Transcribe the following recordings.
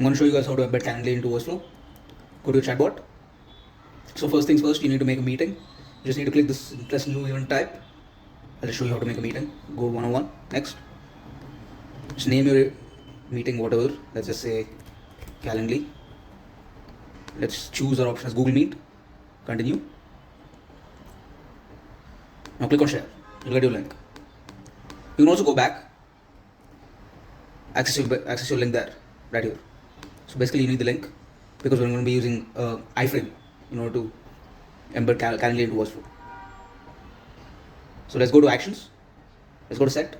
I'm going to show you guys how to embed Calendly into VoiceFlow. Go to your chatbot. So first things first, you need to make a meeting. You just need to click this plus new event type. I'll just show you how to make a meeting. Go 101. Next. Just name your meeting whatever. Let's just say Calendly. Let's choose our option as Google Meet. Continue. Now click on share. You'll get your link. You can also go back. Access your link there, right here. So basically you need the link because we're going to be using iframe in order to embed Calendly into VoiceFlow. So let's go to actions. Let's go to set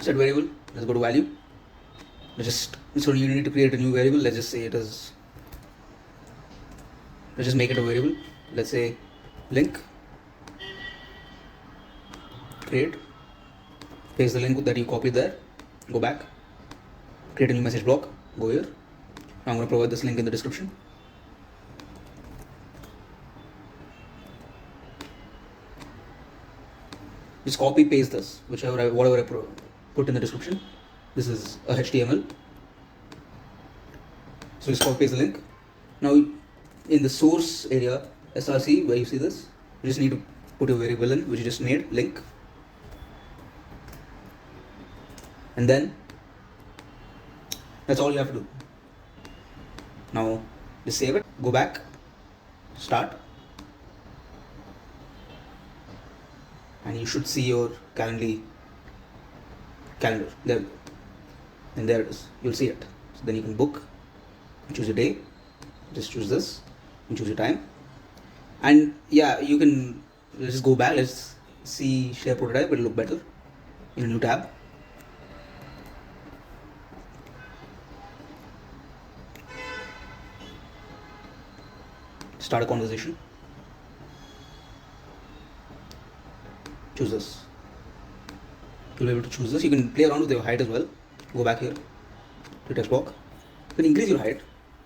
variable. Let's go to value. So you need to create a new variable. Let's just say let's just make it a variable. Let's say link. Create. Paste the link that you copied there. Go back. Create a new message block. Go here. Now I'm going to provide this link in the description. Just copy paste this, whatever I put in the description. This is a HTML. So just copy paste the link. Now in the source area, src, where you see this, you just need to put a variable in which you just made, link. And then that's all you have to do. Now just save it, go back, start, and you should see your calendar there, and there it is. You'll see it. So then you can book, choose a day, just choose this, and choose your time. And yeah, you can just go back. Let's see share prototype. It'll look better in a new tab. Start a conversation. Choose this. You'll be able to choose this. You can play around with your height as well. Go back here to text block. You can increase your height.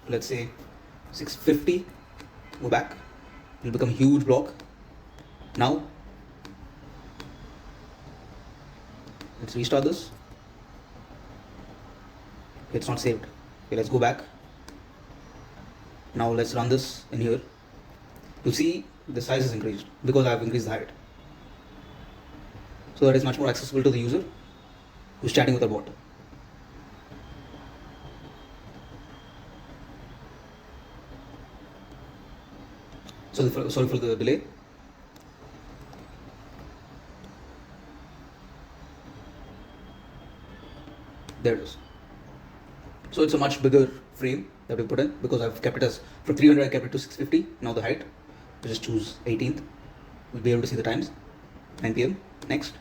Let's say 650. Go back. It'll become a huge block. Now, let's restart this. It's not saved. Okay, let's go back. Now let's run this in here. You see the size is increased because I have increased the height. So that is much more accessible to the user who's chatting with a bot. Sorry for the delay. There it is. So it's a much bigger frame that we put in because I've kept it as from 300 I kept it to 650. Now the height, we just choose 18th. We'll be able to see the times. 9 p.m. Next,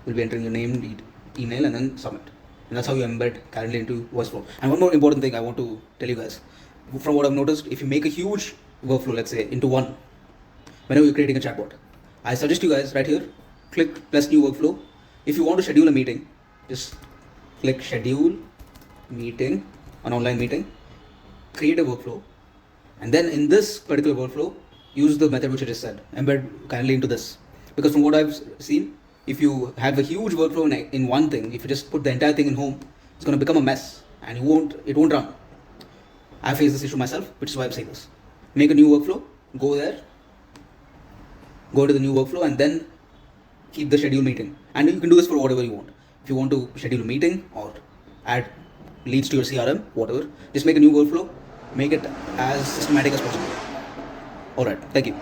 we'll be entering your name, email, and then submit. And that's how you embed Calendly into VoiceFlow. And one more important thing I want to tell you guys. From what I've noticed, if you make a huge workflow, let's say into one, whenever you're creating a chatbot, I suggest you guys right here, click plus new workflow. If you want to schedule a meeting, just click schedule meeting, an online meeting, create a workflow, and then in this particular workflow, use the method which I just said, embed Calendly into this. Because from what I've seen, if you have a huge workflow in one thing, if you just put the entire thing in home, it's going to become a mess and it won't run. I faced this issue myself, which is why I'm saying this. Make a new workflow, go there, go to the new workflow, and then keep the schedule meeting. And you can do this for whatever you want. If you want to schedule a meeting or add leads to your CRM, whatever, just make a new workflow, make it as systematic as possible. Alright, thank you.